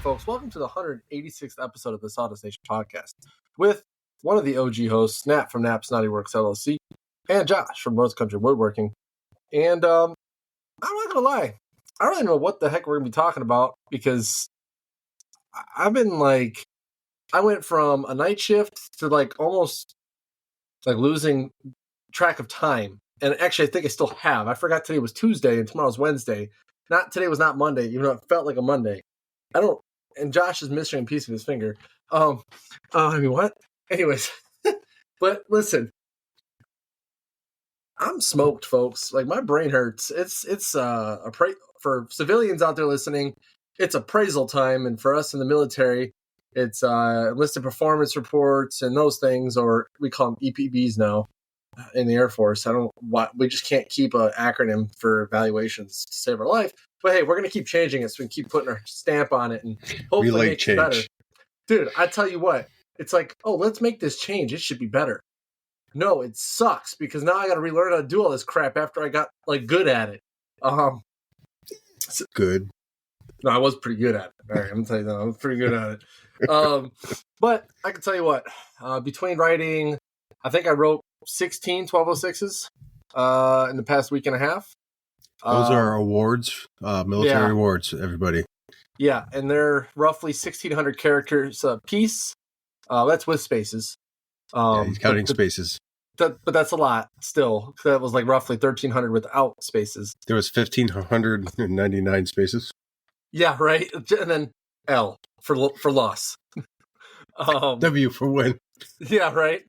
folks. Welcome to the 186th episode of the Sawdust Nation podcast with one of the OG hosts, Nat from Nap's Naughty Works LLC, and Josh from North Country Woodworking. And I'm not going to lie, I don't really know what the heck we're going to be talking about because I went from a night shift to almost losing track of time. And actually, I think I still have. I forgot today was Tuesday and tomorrow's Wednesday. Today was not Monday, even though it felt like a Monday. And Josh is missing a piece of his finger. What? Anyways, but listen, I'm smoked, folks. My brain hurts. It's for civilians out there listening, it's appraisal time, and for us in the military, it's enlisted performance reports and those things, or we call them EPBs now in the Air Force. We just can't keep an acronym for evaluations to save our life. But hey, we're going to keep changing it so we can keep putting our stamp on it and hopefully make it better. Dude, I tell you what, it's let's make this change. It should be better. No, it sucks because now I got to relearn how to do all this crap after I got good at it. Good. No, I was pretty good at it. All right, I'm going to tell you that. I was pretty good at it. But I can tell you what, between writing, I think I wrote 16 1206s in the past week and a half. Those are awards, military awards, everybody. Yeah, and they're roughly 1,600 characters a piece. That's with spaces. He's counting spaces. But that's a lot still. That was roughly 1,300 without spaces. There was 1,599 spaces. Yeah, right. And then L for loss. W for win. Yeah, right.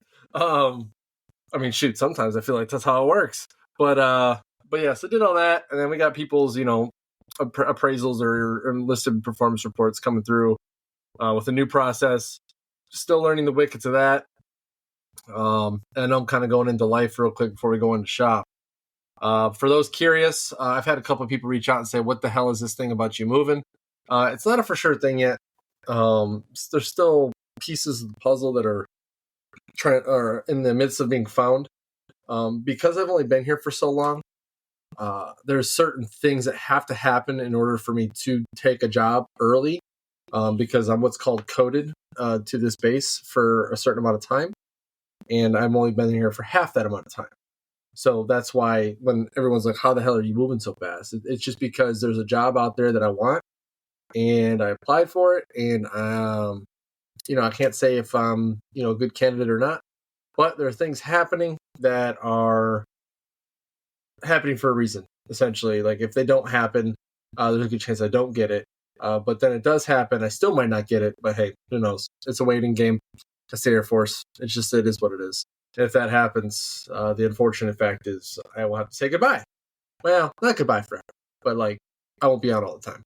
Shoot, sometimes I feel like that's how it works. But yeah, so did all that, and then we got people's, appraisals or enlisted performance reports coming through with a new process. Still learning the wickets of that. And I'm kind of going into life real quick before we go into shop. For those curious, I've had a couple of people reach out and say, what the hell is this thing about you moving? It's not a for sure thing yet. There's still pieces of the puzzle that are in the midst of being found. Because I've only been here for so long, there's certain things that have to happen in order for me to take a job early, because I'm what's called coded to this base for a certain amount of time, and I've only been here for half that amount of time. So that's why when everyone's like, how the hell are you moving so fast? It's just because there's a job out there that I want, and I applied for it, and I can't say if I'm a good candidate or not, but there are things happening that are happening for a reason, essentially. If they don't happen, there's a good chance I don't get it. But then it does happen, I still might not get it. But hey, who knows? It's a waiting game. That's the Air Force. It is what it is. And if that happens, the unfortunate fact is I will have to say goodbye. Well, not goodbye forever, but I won't be out all the time.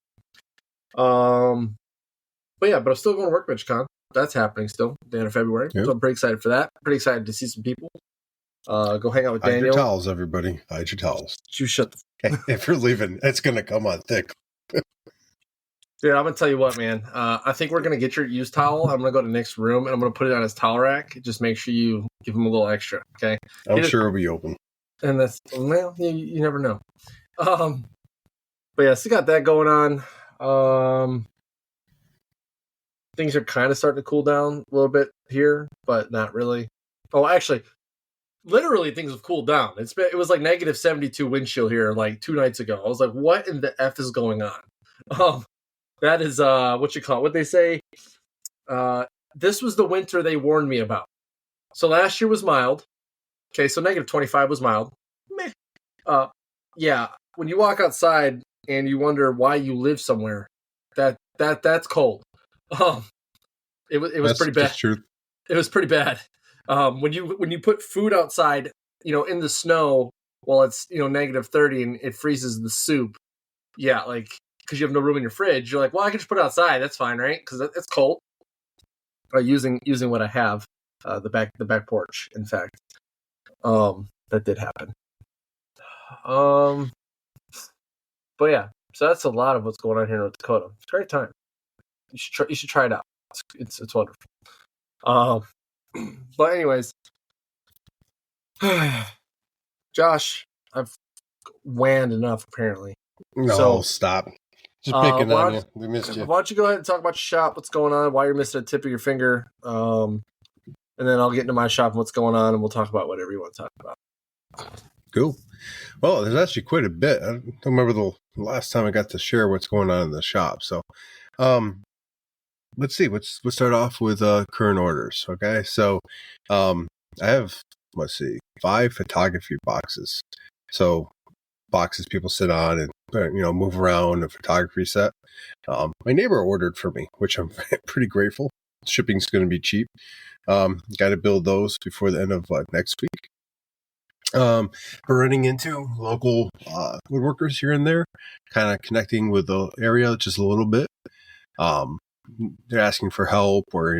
But I'm still going to Workbench Con. That's happening still, the end of February. Yep. So I'm pretty excited for that. Pretty excited to see some people. Go hang out with Daniel. Hide your towels, everybody. Hide your towels. You shut the if you're leaving, it's going to come on thick. Dude, I'm going to tell you what, man. I think we're going to get your used towel. I'm going to go to Nick's room, and I'm going to put it on his towel rack. Just make sure you give him a little extra, okay? I'm sure it'll be open. And that's, you never know. But yeah, still got that going on. Things are kind of starting to cool down a little bit here, but not really. Oh, actually, literally things have cooled down. It was negative 72 wind chill here 2 nights ago. I was like, what in the F is going on? That is what you call it. What they say. This was the winter they warned me about. So last year was mild. Okay, so negative 25 was mild. Meh. Yeah, when you walk outside and you wonder why you live somewhere, that's cold. It was pretty bad. True. It was pretty bad. When you put food outside, in the snow while it's negative 30 and it freezes the soup. Yeah, because you have no room in your fridge. You're like, well, I can just put it outside. That's fine, right? Because it's cold. Using what I have, the back porch. In fact, that did happen. But yeah, so that's a lot of what's going on here in North Dakota. It's a great time. You should try it out. It's wonderful. But anyways, Josh, I've wanned enough apparently. No, stop. Just picking why on don't- you. We missed you. Why don't you go ahead and talk about your shop, what's going on, why you're missing a tip of your finger, and then I'll get into my shop and what's going on, and we'll talk about whatever you want to talk about. Cool. Well, there's actually quite a bit. I don't remember the last time I got to share what's going on in the shop. So, let's see. Let's start off with current orders. Okay. So, I have, 5 photography boxes. So boxes people sit on and move around, a photography set. My neighbor ordered for me, which I'm pretty grateful. Shipping's going to be cheap. Got to build those before the end of next week. We're running into local woodworkers here and there, kind of connecting with the area just a little bit. They're asking for help or,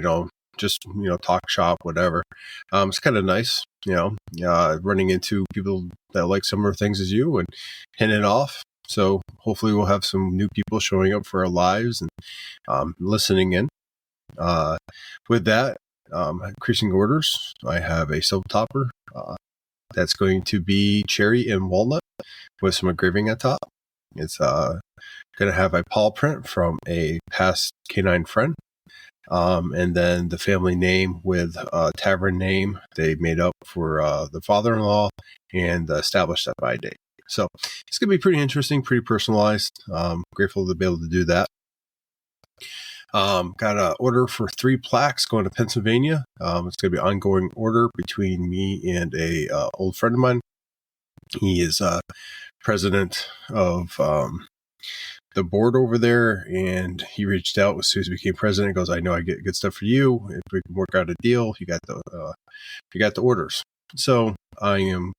just, talk shop, whatever. It's kind of nice, running into people that like similar things as you and hitting it off. So hopefully we'll have some new people showing up for our lives and listening in. With that, increasing orders, I have a soap topper that's going to be cherry and walnut with some engraving at top. It's going to have a paw print from a past canine friend. And then the family name with a tavern name they made up for the father-in-law and established that by date. So it's going to be pretty interesting, pretty personalized. Grateful to be able to do that. Got an order for 3 plaques going to Pennsylvania. It's going to be an ongoing order between me and a old friend of mine. He is president of the board over there, and he reached out as soon as he became president. Goes, I know I get good stuff for you. If we can work out a deal, you got the orders. So I am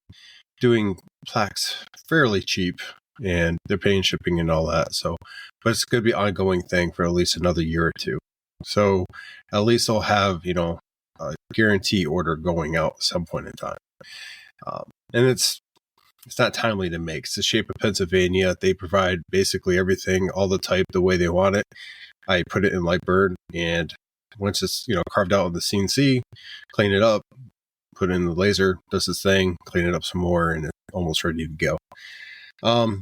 doing plaques fairly cheap, and they're paying shipping and all that. So, but it's going to be an ongoing thing for at least another year or two. So at least I'll have a guarantee order going out at some point in time. And it's not timely to make. It's the shape of Pennsylvania. They provide basically everything, all the type, the way they want it. I put it in light burn, and once it's carved out on the CNC, clean it up, put it in the laser, does its thing, clean it up some more, and it's almost ready to go.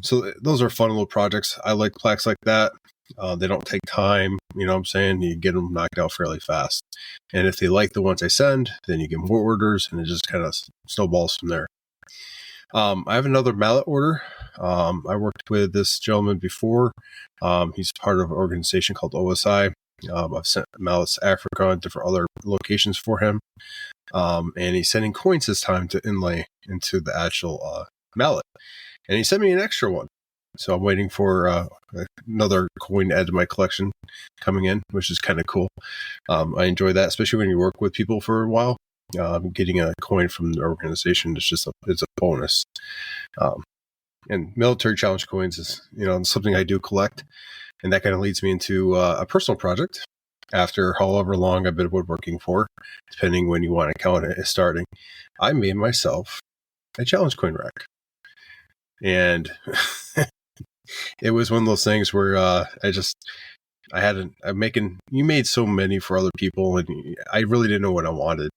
So those are fun little projects. I like plaques like that. They don't take time. You know what I'm saying? You get them knocked out fairly fast. And if they like the ones I send, then you get more orders, and it just kind of snowballs from there. I have another mallet order. I worked with this gentleman before. He's part of an organization called OSI. I've sent mallets to Africa and different other locations for him. And he's sending coins this time to inlay into the actual mallet. And he sent me an extra one. So I'm waiting for another coin to add to my collection coming in, which is kind of cool. I enjoy that, especially when you work with people for a while. Getting a coin from the organization is just it's a bonus. And military challenge coins is something I do collect, and that kind of leads me into a personal project. After however long I've been woodworking for, depending when you want to count it as starting, I made myself a challenge coin rack, and it was one of those things where you made so many for other people, and I really didn't know what I wanted.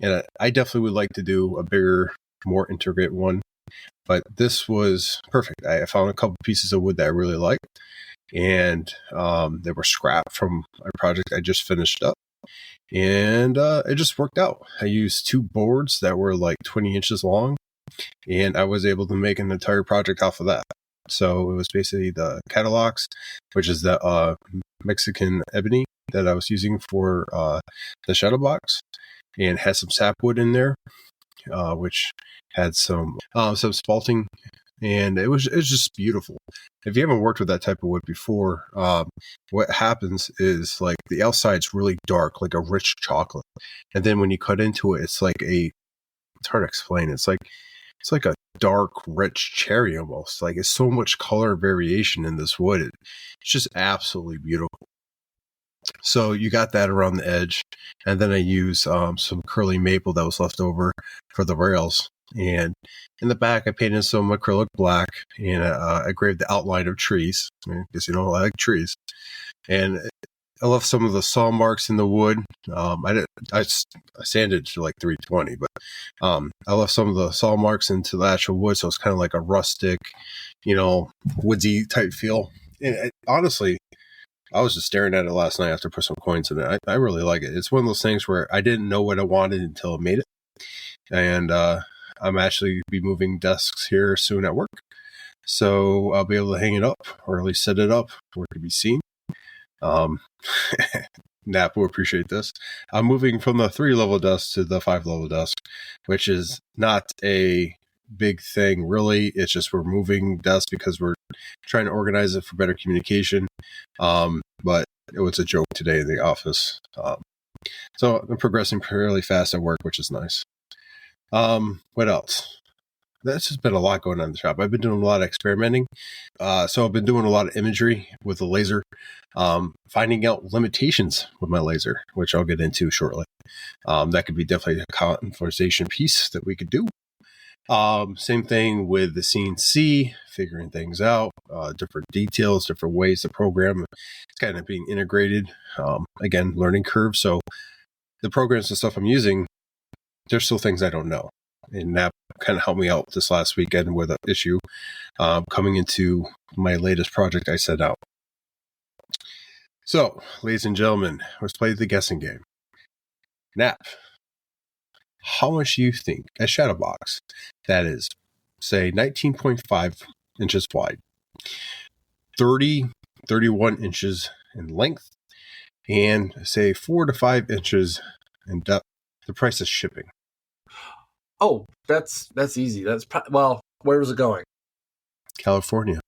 And I definitely would like to do a bigger, more intricate one, but this was perfect. I found a couple pieces of wood that I really liked, and they were scrap from a project I just finished up, and it just worked out. I used 2 boards that were like 20 inches long, and I was able to make an entire project off of that. So it was basically the catalogs, which is the Mexican ebony that I was using for the shadow box, and had some sapwood in there, which had some spalting, and it was just beautiful. If you haven't worked with that type of wood before, what happens is like the outside's really dark, like a rich chocolate, and then when you cut into it, it's like it's hard to explain. It's like a dark, rich cherry almost. Like it's so much color variation in this wood. It's just absolutely beautiful. So you got that around the edge, and then I use some curly maple that was left over for the rails. And in the back, I painted some acrylic black, and I engraved the outline of trees, because I like trees. And I left some of the saw marks in the wood. I sanded to like 320, but I left some of the saw marks into the actual wood, so it's kind of like a rustic, woodsy type feel. honestly, I was just staring at it last night after I put some coins in it. I really like it. It's one of those things where I didn't know what I wanted until I made it. And I'm actually be moving desks here soon at work. So I'll be able to hang it up, or at least set it up where it can be seen. Nap will appreciate this. I'm moving from the 3-level desk to the 5-level desk, which is not a big thing, really. It's just we're moving desks because we're trying to organize it for better communication. But it was a joke today in the office. So I'm progressing fairly fast at work, which is nice. What else? There's just been a lot going on in the shop. I've been doing a lot of experimenting. So I've been doing a lot of imagery with the laser, finding out limitations with my laser, which I'll get into shortly. That could be definitely a conversation piece that we could do. Same thing with the CNC, figuring things out, different details, different ways to program. It's kind of being integrated. Again, learning curve. So the programs and stuff I'm using, there's still things I don't know. And that kind of helped me out this last weekend with an issue coming into my latest project I set out. So, ladies and gentlemen, let's play the guessing game. Nap, how much do you think a shadow box that is, say, 19.5 inches wide, 31 inches in length, and say 4 to 5 inches in depth, the price of shipping? Oh, that's easy. Well, where was it going? California.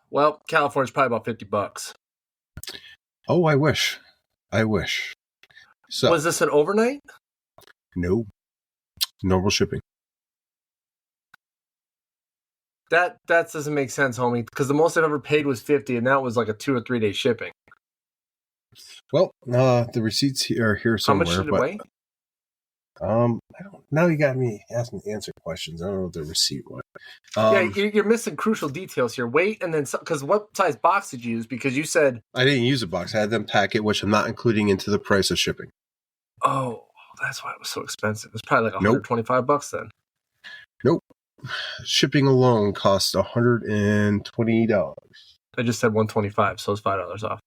Well, California's probably about $50. Oh, I wish. So, was this an overnight? No. Normal shipping. That doesn't make sense, homie, because the most I've ever paid was $50, and that was like a 2 or 3 day shipping. Well, the receipts are here somewhere. How much did it weigh? I don't. Now you got me asking answer questions. I don't know what the receipt was. Yeah, you're missing crucial details here. Wait, and then because what size box did you use? Because you said I didn't use a box. I had them pack it, which I'm not including into the price of shipping. Oh, that's why it was so expensive. It's probably like $125 then. Nope. Shipping alone costs $120. I just said $125, so it's $5 off.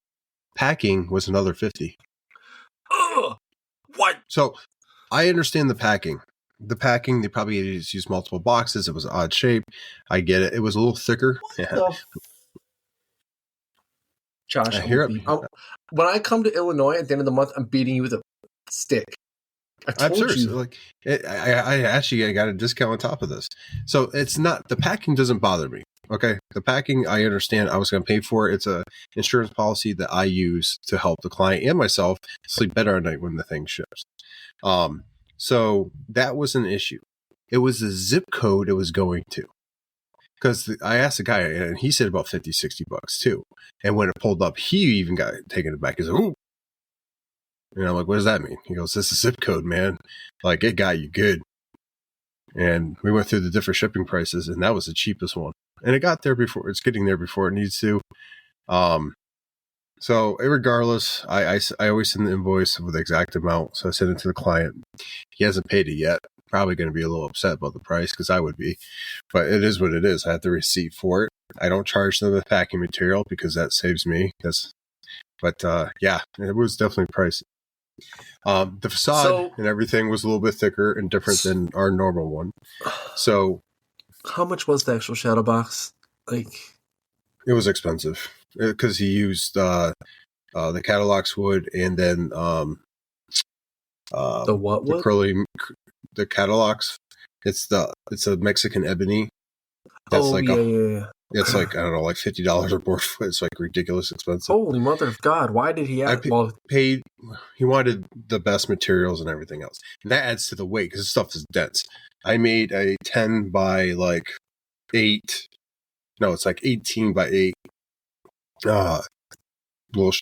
Packing was another $50. Ugh! What? So I understand the packing. The packing, they probably just used multiple boxes. It was an odd shape. I get it. It was a little thicker. Josh, when I come to Illinois at the end of the month, I'm beating you with a stick. I'm serious. I actually got a discount on top of this. So it's not, the packing doesn't bother me. Okay. The packing, I understand I was going to pay for it. It's a insurance policy that I use to help the client and myself sleep better at night when the thing ships. So that was an issue. It was the zip code it was going to. Because I asked the guy, and he said about $50-$60 too. And when it pulled up, he even got taken aback. He's like, "Ooh." And I'm like, what does that mean? He goes, this is zip code, man. Like, it got you good. And we went through the different shipping prices, and that was the cheapest one. And it got there before, it's getting there before it needs to. So regardless, I always send the invoice with the exact amount. So I send it to the client. He hasn't paid it yet. Probably going to be a little upset about the price, because I would be. But it is what it is. I have the receipt for it. I don't charge them the packing material because that saves me. But yeah, it was definitely pricey. The facade and everything was a little bit thicker and different than our normal one. So how much was the actual shadow box? Like, it was expensive because he used the Cadillacs wood, and then the what wood? The Cadillacs. It's a Mexican ebony. That's yeah. It's like, I don't know, like $50 a board foot. It's like ridiculous expensive. Holy mother of God. Why did he he wanted the best materials and everything else. And that adds to the weight because this stuff is dense. I made a 10 by like 8. No, it's like 18 by 8 little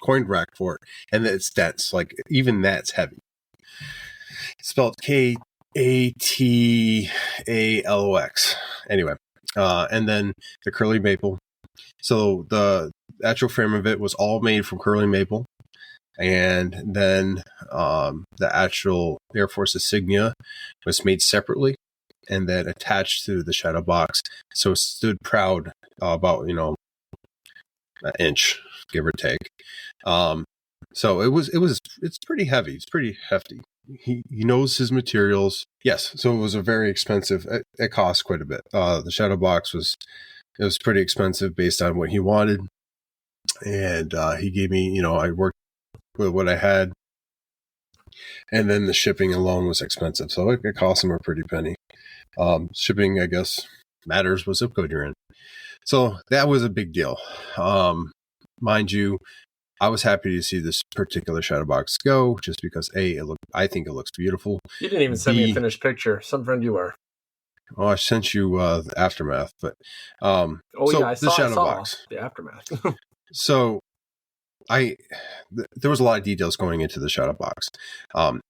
coin rack for it. And it's dense. Like, even that's heavy. It's spelled Katalaux. Anyway. And then the curly maple. So the actual frame of it was all made from curly maple. And then the actual Air Force insignia was made separately and then attached to the shadow box. So it stood proud about, an inch, give or take. So it's pretty heavy. It's pretty hefty. He knows his materials. Yes. So it was a very expensive, it cost quite a bit. The shadow box was pretty expensive based on what he wanted. And, he gave me, I worked with what I had, and then the shipping alone was expensive. So it cost him a pretty penny. Shipping, I guess, matters what zip code you're in. So that was a big deal. Mind you, I was happy to see this particular shadow box go, just because I think it looks beautiful. You didn't even send me a finished picture. Some friend you are. Oh, I sent you the aftermath, but I saw box. The aftermath. So there was a lot of details going into the shadow box.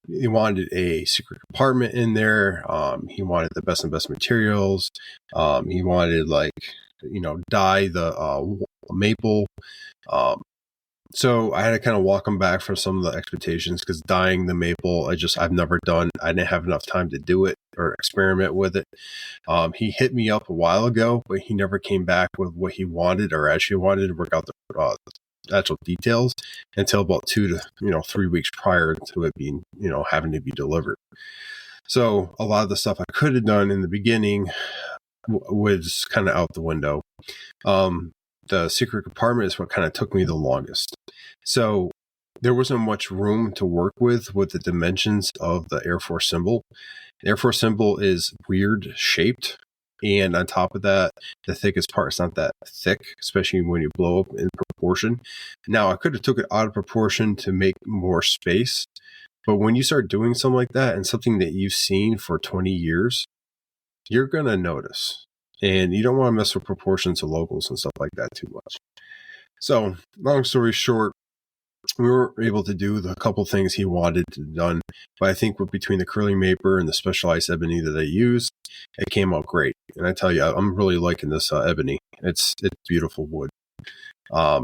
He wanted a secret compartment in there. He wanted the best and best materials. He wanted dye the maple. So I had to kind of walk him back from some of the expectations, because dyeing the maple, I've never done. I didn't have enough time to do it or experiment with it. He hit me up a while ago, but he never came back with what he wanted, or actually wanted to work out the actual details until about 2 to 3 weeks prior to it being, having to be delivered. So a lot of the stuff I could have done in the beginning was kind of out the window. The secret compartment is what kind of took me the longest. So there wasn't much room to work with the dimensions of the Air Force symbol. The Air Force symbol is weird shaped. And on top of that, the thickest part is not that thick, especially when you blow up in proportion. Now, I could have took it out of proportion to make more space. But when you start doing something like that, and something that you've seen for 20 years, you're going to notice. And you don't want to mess with proportions of logos and stuff like that too much. So, long story short, we were able to do the couple things he wanted done. But I think between the curly maper and the specialized ebony that I used, it came out great. And I tell you, I'm really liking this ebony. It's beautiful wood. A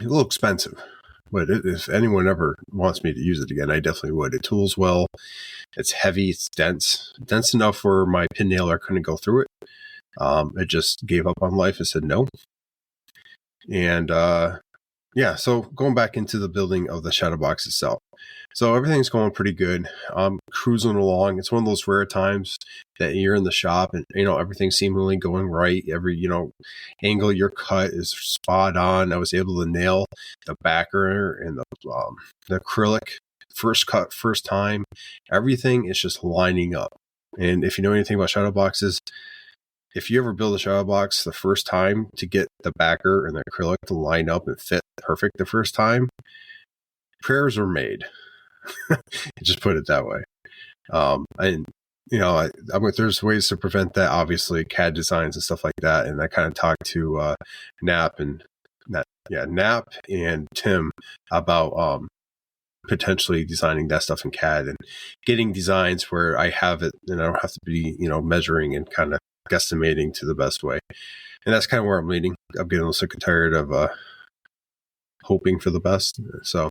little expensive, but if anyone ever wants me to use it again, I definitely would. It tools well. It's heavy. It's dense enough where my pin nailer couldn't go through it. It just gave up on life and said no. And so going back into the building of the shadow box itself. So everything's going pretty good. I'm cruising along. It's one of those rare times that you're in the shop and, everything's seemingly going right. Every, angle you're cut is spot on. I was able to nail the backer and the acrylic first cut, first time. Everything is just lining up. And if you know anything about shadow boxes, if you ever build a shadow box the first time, to get the backer and the acrylic to line up and fit perfect the first time, prayers are made. Just put it that way. There's ways to prevent that, obviously, CAD designs and stuff like that. And I kind of talked to Nap and Tim about potentially designing that stuff in CAD and getting designs where I have it and I don't have to be, measuring and kind of guesstimating to the best way. And that's kind of where I'm leading. I'm getting a little sick and tired of hoping for the best. So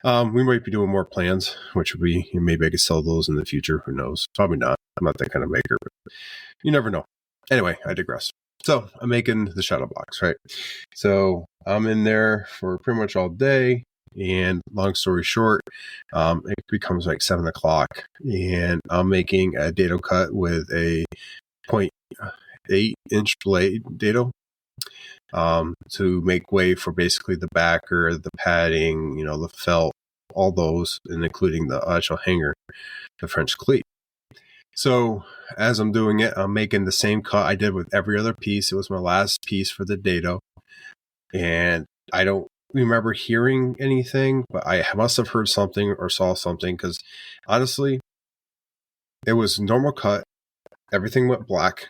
we might be doing more plans, which would be, maybe I could sell those in the future. Who knows? Probably not. I'm not that kind of maker, but you never know. Anyway, I digress. So I'm making the shadow box, right? So I'm in there for pretty much all day. And long story short, it becomes like 7 o'clock, and I'm making a dado cut with a 0.8-inch blade dado to make way for basically the backer, the padding, the felt, all those, and including the actual hanger, the French cleat. So as I'm doing it, I'm making the same cut I did with every other piece. It was my last piece for the dado, and I don't remember hearing anything, but I must have heard something or saw something, because honestly, it was normal cut. Everything went black.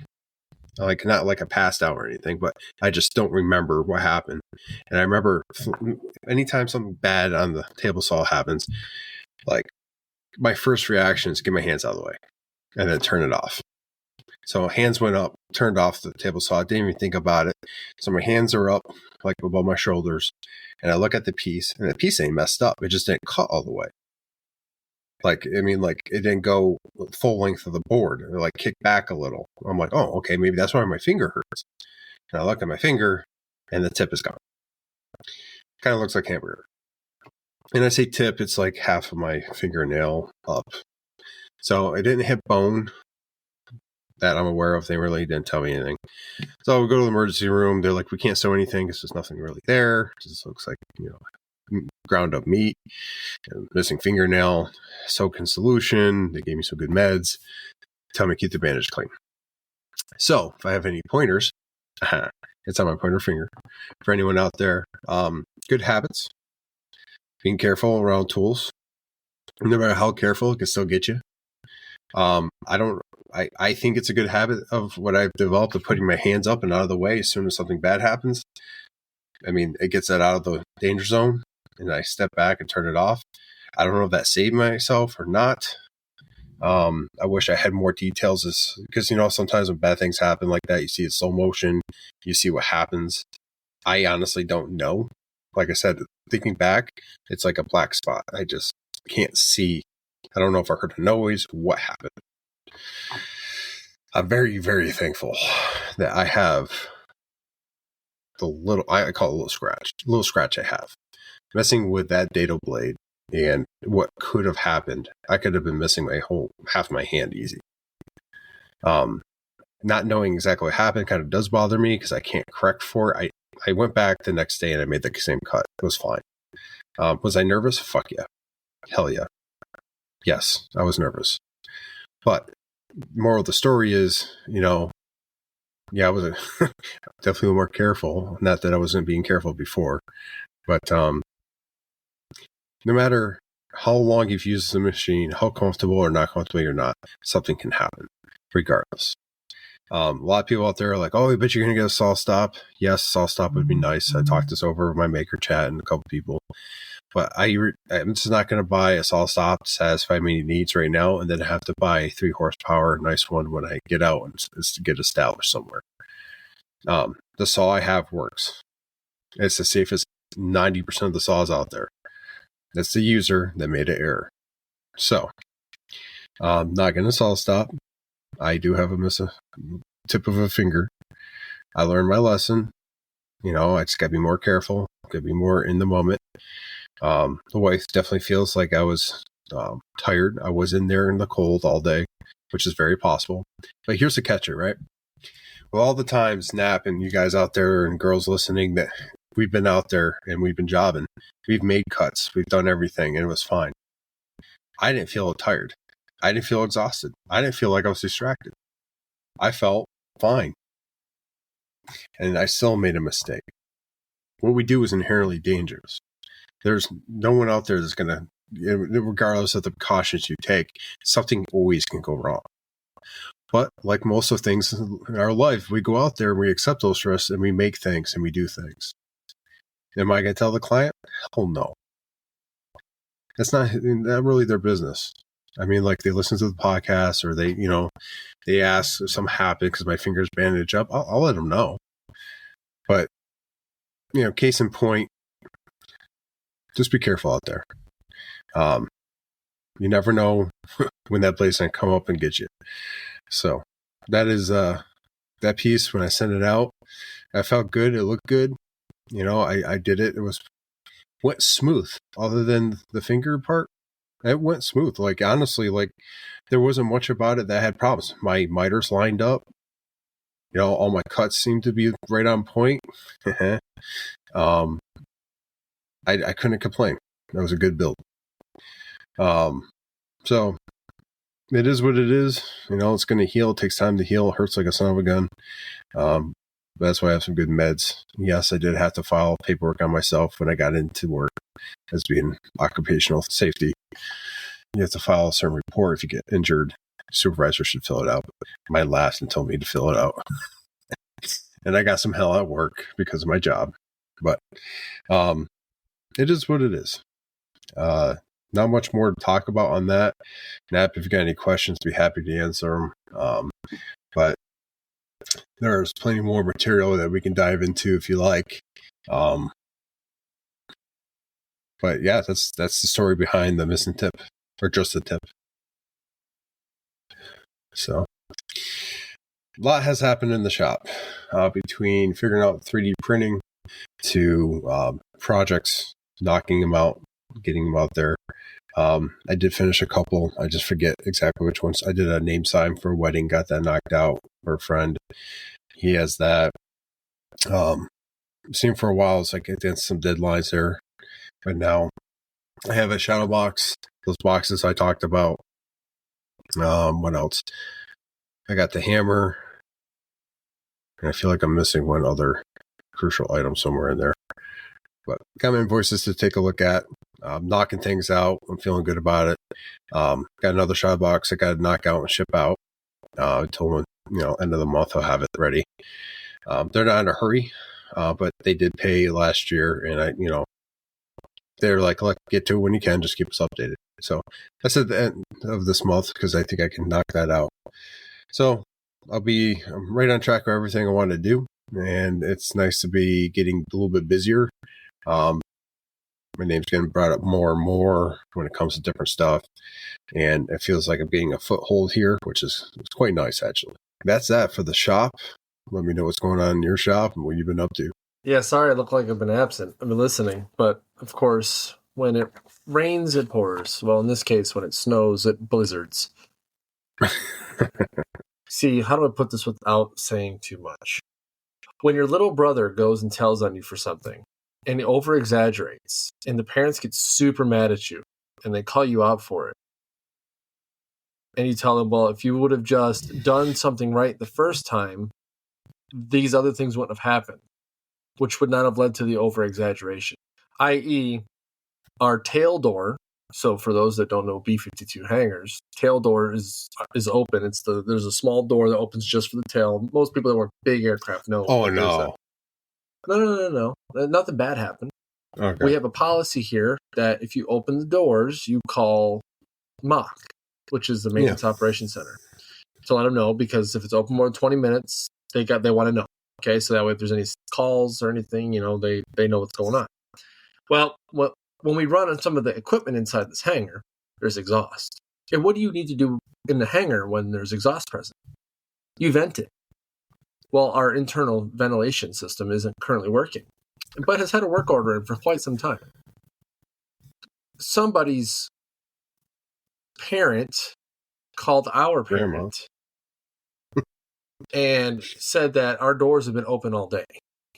Like, not like I passed out or anything, but I just don't remember what happened. And I remember anytime something bad on the table saw happens, like, my first reaction is get my hands out of the way and then turn it off. So hands went up, turned off the table saw. I didn't even think about it. So my hands are up, like above my shoulders, and I look at the piece, and the piece ain't messed up. It just didn't cut all the way. It didn't go full length of the board, or like kick back a little. I'm like, oh, okay, maybe that's why my finger hurts. And I look at my finger, and the tip is gone. Kind of looks like hamburger. And I say tip, it's like half of my fingernail up. So it didn't hit bone that I'm aware of. They really didn't tell me anything. So we go to the emergency room. They're like, we can't sew anything because there's nothing really there. It just looks like, ground up meat, missing fingernail, soak in solution. They gave me some good meds. Tell me to keep the bandage clean. So if I have any pointers, it's on my pointer finger. For anyone out there, good habits. Being careful around tools. No matter how careful, it can still get you. I think it's a good habit of what I've developed of putting my hands up and out of the way as soon as something bad happens. I mean, it gets that out of the danger zone, and I step back and turn it off. I don't know if that saved myself or not. I wish I had more details because, sometimes when bad things happen like that, you see it slow motion, you see what happens. I honestly don't know. Like I said, thinking back, it's like a black spot. I just can't see. I don't know if I heard a noise, what happened. I'm very, very thankful that I have I call it a little scratch I have. Messing with that dado blade and what could have happened, I could have been missing half my hand easy. Not knowing exactly what happened kind of does bother me because I can't correct for it. I went back the next day and I made the same cut. It was fine. Was I nervous? Fuck yeah. Hell yeah. Yes, I was nervous. But moral of the story is, I was definitely more careful. Not that I wasn't being careful before, but no matter how long you've used the machine, how comfortable or not comfortable you're not, something can happen regardless. A lot of people out there are like, oh, I bet you're going to get a saw stop. Yes, saw stop would be nice. I talked this over with my maker chat and a couple people. But I'm just not going to buy a saw stop to satisfy my needs right now and then have to buy a 3 horsepower nice one when I get out and get established somewhere. The saw I have works. It's the safest 90% of the saws out there. That's the user that made an error. So, not going to saw stop. I do have a tip of a finger. I learned my lesson. I just got to be more careful. Got to be more in the moment. The wife definitely feels like I was tired. I was in there in the cold all day, which is very possible. But here's the catcher, right? Well, all the times, Nap and you guys out there and girls listening, that we've been out there and we've been jobbing. We've made cuts. We've done everything, and it was fine. I didn't feel tired. I didn't feel exhausted. I didn't feel like I was distracted. I felt fine. And I still made a mistake. What we do is inherently dangerous. There's no one out there that's going to, regardless of the precautions you take, something always can go wrong. But like most of things in our life, we go out there and we accept those risks and we make things and we do things. Am I going to tell the client? Hell no. That's not really their business. I mean, like they listen to the podcast or they ask if something happened because my finger's bandaged up. I'll let them know. But, case in point, just be careful out there. You never know when that blade's going to come up and get you. So that is that piece. When I sent it out, I felt good. It looked good. I did it. It went smooth. Other than the finger part, it went smooth. Like honestly, there wasn't much about it that had problems. My miters lined up. All my cuts seemed to be right on point. I couldn't complain. That was a good build. So it is what it is. It's going to heal. It takes time to heal. It hurts like a son of a gun. That's why I have some good meds. Yes, I did have to file paperwork on myself when I got into work as being occupational safety. You have to file a certain report if you get injured. Supervisor should fill it out. But my laughed and told me to fill it out. And I got some hell at work because of my job. But it is what it is. Not much more to talk about on that. Nap, if you got any questions, be happy to answer them. But there's plenty more material that we can dive into if you like. But yeah, that's the story behind the missing tip, or just the tip. So A lot has happened in the shop between figuring out 3D printing to projects, knocking them out, getting them out there. I did finish a couple. I just forget exactly which ones. I did a name sign for a wedding, got that knocked out for a friend. He has that. Seen for a while. It's like against some deadlines there. But now I have a shadow box. Those boxes I talked about. What else? I got the hammer. And I feel like I'm missing one other crucial item somewhere in there. But got my invoices to take a look at. Knocking things out. I'm feeling good about it. Got another shadow box I got to knock out and ship out. I told them, end of the month I'll have it ready. They're not in a hurry, but they did pay last year, and they're like, get to it when you can, just keep us updated. So that's at the end of this month because I think I can knock that out. So I'm right on track for everything I want to do, and it's nice to be getting a little bit busier. My name's getting brought up more and more when it comes to different stuff, and it feels like I'm getting a foothold here, which is quite nice, actually. That's that for the shop. Let me know what's going on in your shop and what you've been up to. Yeah, sorry I look like I've been absent. I've been listening, but of course, when it rains, it pours. Well, in this case, when it snows, it blizzards. See, how do I put this without saying too much? When your little brother goes and tells on you for something, and he over-exaggerates, and the parents get super mad at you, and they call you out for it, and you tell them, well, if you would have just done something right the first time, these other things wouldn't have happened, which would not have led to the over-exaggeration, i.e., our tail door. So for those that don't know B-52 hangers, tail door is open. There's a small door that opens just for the tail. Most people that work big aircraft know. Oh, no. No. Nothing bad happened. Okay. We have a policy here that if you open the doors, you call MOC, which is the Maintenance Operations Center, to let them know, because if it's open more than 20 minutes, they want to know. Okay, so that way if there's any calls or anything, they know what's going on. Well, when we run on some of the equipment inside this hangar, there's exhaust. And what do you need to do in the hangar when there's exhaust present? You vent it. Well, our internal ventilation system isn't currently working, but has had a work order in for quite some time. Somebody's parent called our parent and said that our doors have been open all day.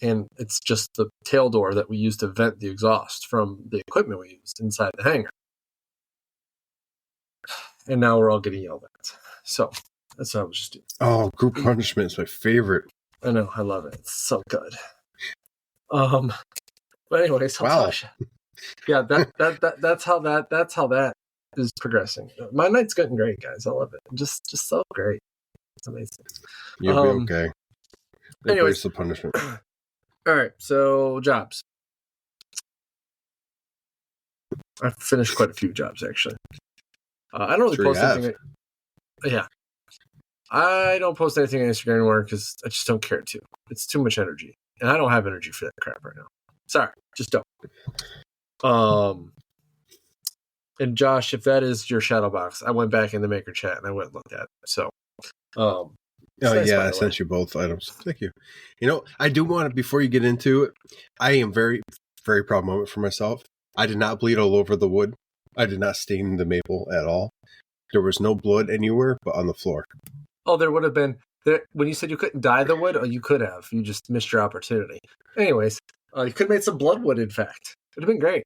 And it's just the tail door that we use to vent the exhaust from the equipment we used inside the hangar. And now we're all getting yelled at. So that's what I was just doing. Oh, group punishment is my favorite. I know, I love it. It's so good. But anyways, wow. Yeah, that's how that is progressing. My night's getting great, guys. I love it. Just so great. It's amazing. You'll be okay. Anyways, the punishment. All right, so jobs. I've finished quite a few jobs, actually. I don't really post anything. Yeah. I don't post anything on Instagram anymore because I just don't care to. It's too much energy. And I don't have energy for that crap right now. Sorry, just don't. And Josh, if that is your shadow box, I went back in the maker chat and I went and looked at it. So, nice, I sent you both items. Thank you. I do want to, before you get into it, I am very, very proud moment for myself. I did not bleed all over the wood. I did not stain the maple at all. There was no blood anywhere but on the floor. Oh, there would have been. When you said you couldn't dye the wood, you could have. You just missed your opportunity. Anyways, you could have made some blood wood, in fact. It would have been great.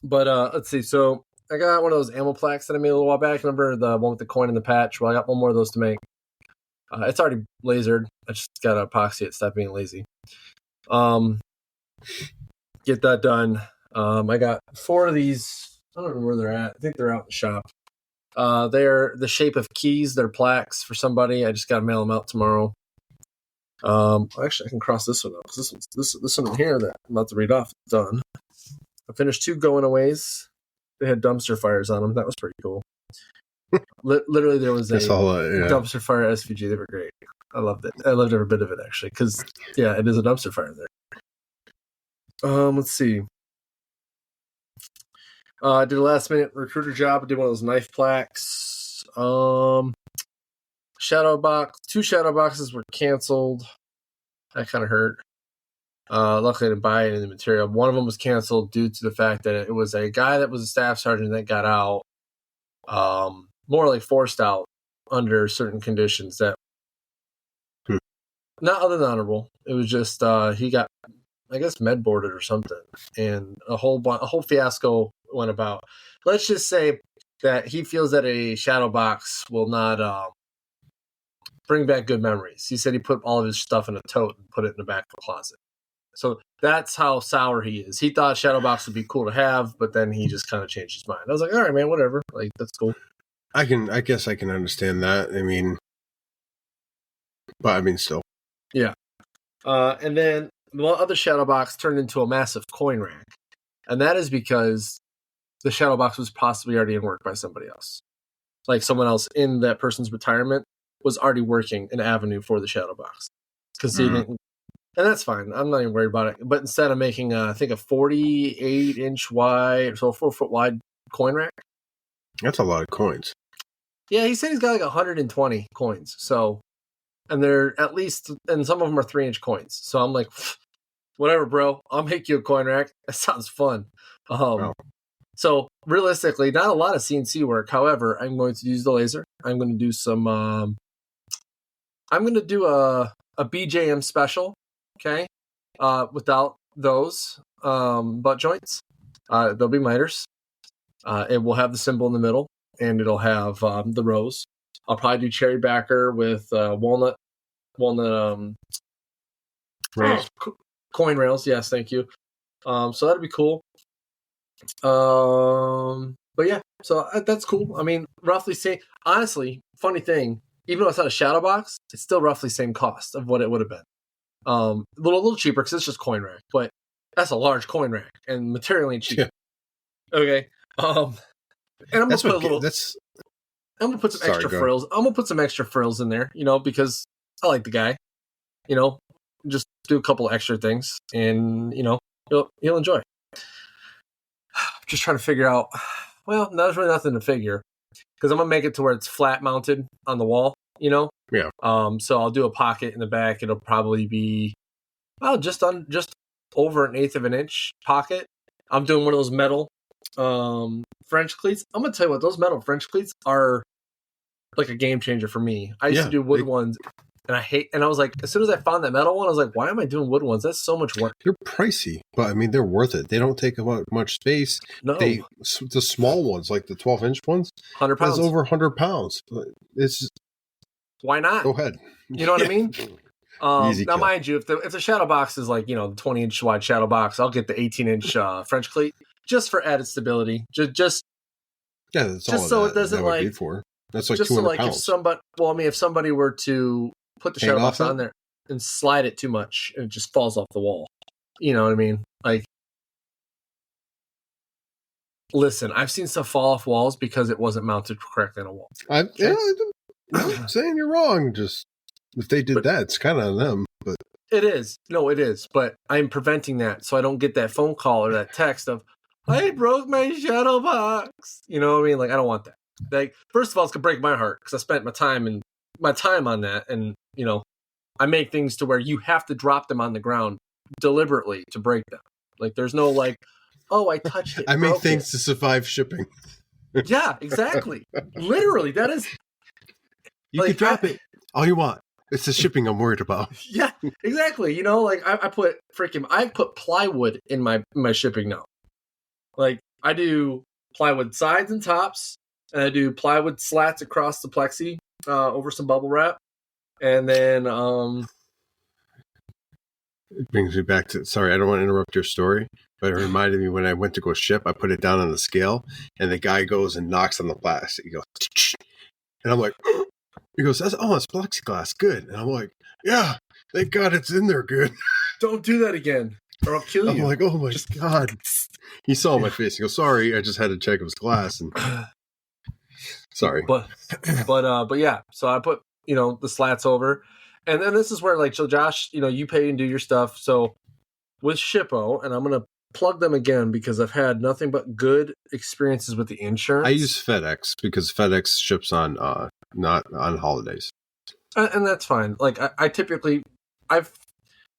But let's see. So I got one of those ammo plaques that I made a little while back. Remember the one with the coin and the patch? Well, I got one more of those to make. It's already lasered. I just got to epoxy it. Stop being lazy. Get that done. I got 4 of these. I don't know where they're at. I think they're out in the shop. They're the shape of keys. They're plaques for somebody. I just got to mail them out tomorrow. Actually, I can cross this one out because this one here that I'm about to read off is done. I finished 2 going aways. They had dumpster fires on them. That was pretty cool. Literally, there was a dumpster fire SVG. They were great. I loved it. I loved every bit of it, actually, because, yeah, it is a dumpster fire there. Let's see. I did a last-minute recruiter job. I did one of those knife plaques. Two shadow boxes were canceled. That kind of hurt. Luckily, I didn't buy any of the material. One of them was canceled due to the fact that it was a guy that was a staff sergeant that got out, more like forced out under certain conditions that not other than honorable. It was just he got, I guess, med boarded or something, and a whole fiasco went about. Let's just say that he feels that a shadow box will not bring back good memories. He said he put all of his stuff in a tote and put it in the back of the closet. So that's how sour he is. He thought shadow box would be cool to have, but then he just kind of changed his mind. I was like, all right, man, whatever. Like, that's cool. I guess I can understand that. Still. Yeah. And then the other shadow box turned into a massive coin rack. And that is because the shadow box was possibly already in work by somebody else. Like someone else in that person's retirement was already working an avenue for the shadow box. Because he didn't. And that's fine. I'm not even worried about it. But instead of making, I think, a 48-inch wide, so a 4-foot wide coin rack. That's a lot of coins. Yeah, he said he's got like 120 coins. So, and they're at least, and some of them are 3-inch coins. So I'm like, whatever, bro. I'll make you a coin rack. That sounds fun. So realistically, not a lot of CNC work. However, I'm going to use the laser. I'm going to do some, I'm going to do a BJM special. Okay. Without those butt joints, they'll be miters. It will have the symbol in the middle, and it'll have the rows. I'll probably do cherry backer with walnut rails. Coin rails. Yes, thank you. So that'd be cool. But yeah, so that's cool. I mean, roughly same. Honestly, funny thing, even though it's not a shadow box, it's still roughly same cost of what it would have been. A little cheaper because it's just coin rack, but that's a large coin rack and material ain't cheap. Yeah. Okay. And I'm gonna put some extra frills. I'm gonna put some extra frills in there, because I like the guy. Just do a couple extra things, and he'll enjoy. Just trying to figure out. Well, there's really nothing to figure because I'm gonna make it to where it's flat mounted on the wall. Yeah. So I'll do a pocket in the back. It'll probably be, just over 1/8 of an inch pocket. I'm doing one of those metal French cleats. I'm gonna tell you what, those metal French cleats are like a game changer for me. I used to do wood ones, and I was like, as soon as I found that metal one, I was like, why am I doing wood ones? That's so much work. They're pricey, but they're worth it. They don't take about much space. No, the small ones, like the 12-inch ones, 100 pounds. It's over 100 pounds. It's why not? Go ahead. You know what I mean? Easy now, kill. mind you, if the shadow box is like, the 20-inch wide shadow box, I'll get the 18-inch French cleat just for added stability. Just that's all. Just so it doesn't like for. That's like just 200 so like pounds. if somebody were to put the shadow box on there and slide it too much, and it just falls off the wall. You know what I mean? Like, listen, I've seen stuff fall off walls because it wasn't mounted correctly on a wall. I'm not saying you're wrong. Just if they did that, it's kind of on them. But it is. No, it is. But I'm preventing that so I don't get that phone call or that text of, I broke my shadow box. You know what I mean? Like, I don't want that. Like, first of all, it's gonna break my heart because I spent my time on that, and I make things to where you have to drop them on the ground deliberately to break them. Like, there's no like, oh, I touched it. I make things to survive shipping. Yeah, exactly. Literally, that is. You can drop it all you want. It's the shipping I'm worried about. Yeah, exactly. Like I put plywood in my shipping now. Like, I do plywood sides and tops, and I do plywood slats across the plexi over some bubble wrap, and then it brings me back to, sorry, I don't want to interrupt your story, but it reminded me when I went to go ship, I put it down on the scale, and the guy goes and knocks on the plastic. He goes, and I'm like, he goes, it's plexiglass, good. And I'm like, yeah, thank God it's in there good. Don't do that again, or I'll kill you. I'm like, oh my God. He saw my face. He goes, sorry, I just had to check it was glass. And sorry. But yeah, so I put, the slats over. And then this is where, like, so Josh, you pay and do your stuff. So with Shippo, and I'm going to plug them again because I've had nothing but good experiences with the insurance. I use FedEx because FedEx ships on not on holidays. And that's fine. Like I typically, I've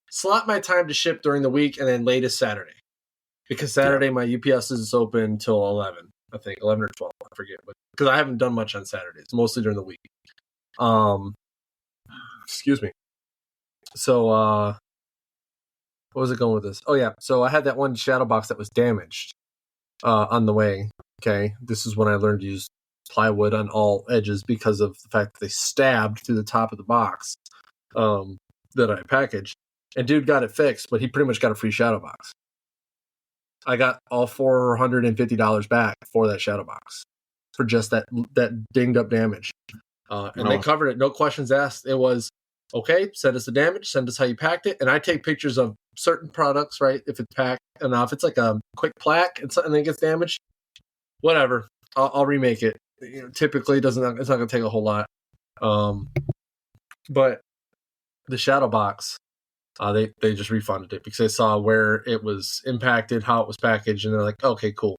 slot my time to ship during the week and then latest Saturday. Because Saturday my UPS is open till 11, I think 11 or 12, I forget. Because I haven't done much on Saturdays, mostly during the week. Excuse me. So, what was it going with this? Oh yeah, so I had that one shadow box that was damaged on the way. Okay, this is when I learned to use plywood on all edges because of the fact that they stabbed through the top of the box that I packaged. And dude got it fixed, but he pretty much got a free shadow box. I got all $450 back for that shadow box for just that dinged up damage. And they covered it, no questions asked. It was, okay, send us the damage, send us how you packed it. And I take pictures of certain products, right? If it's packed enough, if it's like a quick plaque and something that gets damaged, whatever, I'll remake it. You know, typically, it's not going to take a whole lot. But the shadow box, they just refunded it because they saw where it was impacted, how it was packaged, and they're like, okay, cool.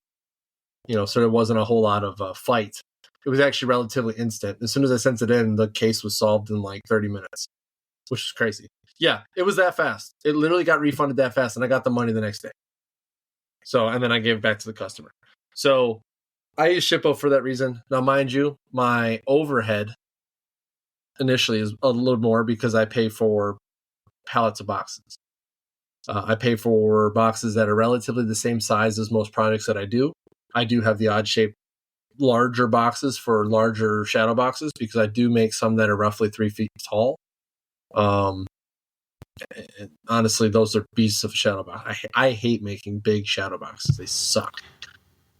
You know, so there wasn't a whole lot of fight. It was actually relatively instant. As soon as I sent it in, the case was solved in like 30 minutes, which is crazy. Yeah, it was that fast. It literally got refunded that fast, and I got the money the next day. So, and then I gave it back to the customer. So I use Shippo for that reason. Now, mind you, my overhead initially is a little more because I pay for pallets of boxes. I pay for boxes that are relatively the same size as most projects that I do. I do have the odd shape larger boxes for larger shadow boxes because I do make some that are roughly 3 feet tall. And honestly, those are beasts of shadow box. I hate making big shadow boxes. They suck.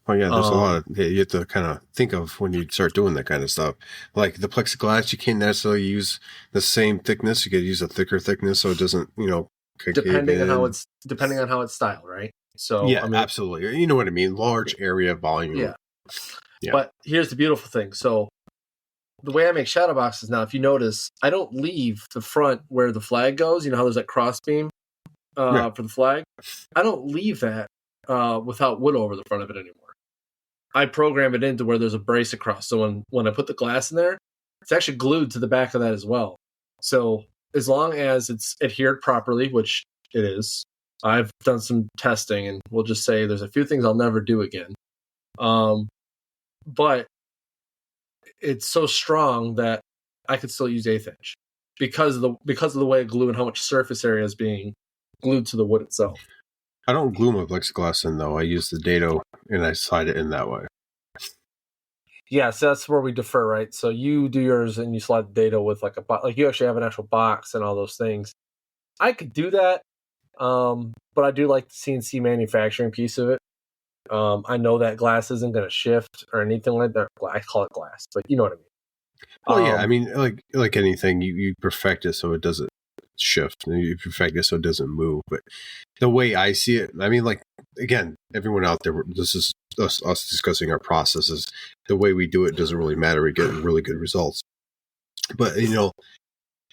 Oh yeah, there's a lot you have to kind of think of when you start doing that kind of stuff. Like the plexiglass, you can't necessarily use the same thickness. You could use a thicker thickness so it doesn't, depending on how it's styled, right? So yeah, I mean, absolutely. You know what I mean? Large area volume. Yeah. But here's the beautiful thing. So the way I make shadow boxes now, if you notice, I don't leave the front where the flag goes. You know how there's that cross beam for the flag? I don't leave that without wood over the front of it anymore. I program it into where there's a brace across. So when I put the glass in there, it's actually glued to the back of that as well. So as long as it's adhered properly, which it is, I've done some testing, and we'll just say there's a few things I'll never do again. But it's so strong that I could still use 1/8 inch because of the way I glue and how much surface area is being glued to the wood itself. I don't glue my plexiglass in though. I use the dado and I slide it in that way. Yeah, so that's where we defer, right? So you do yours and you slide the dado with like you actually have an actual box and all those things. I could do that, but I do like the CNC manufacturing piece of it. I know that glass isn't going to shift or anything like that. I call it glass, but you know what I mean. Well, yeah, I mean, like anything, you perfect it so it doesn't shift, and you perfect it so it doesn't move. But the way I see it, I mean, like, again, everyone out there, this is us discussing our processes. The way we do it doesn't really matter. We get really good results. But,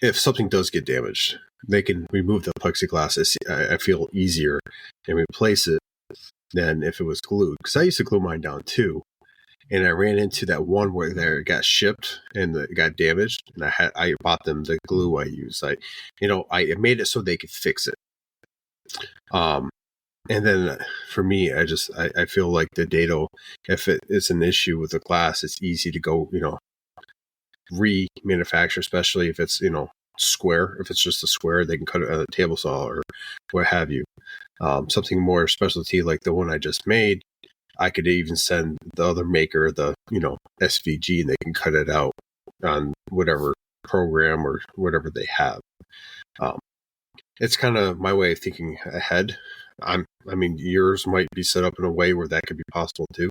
if something does get damaged, they can remove the plexiglass. I feel easier and replace it than if it was glued. Because I used to glue mine down too. And I ran into that one where it got shipped and it got damaged. And I bought them the glue I use. I made it so they could fix it. And then for me, I feel like the dado, if it's an issue with the glass, it's easy to go, remanufacture, especially if it's, square. If it's just a square, they can cut it on a table saw or what have you. Something more specialty like the one I just made, I could even send the other maker the, SVG, and they can cut it out on whatever program or whatever they have. It's kind of my way of thinking ahead. I mean, yours might be set up in a way where that could be possible too.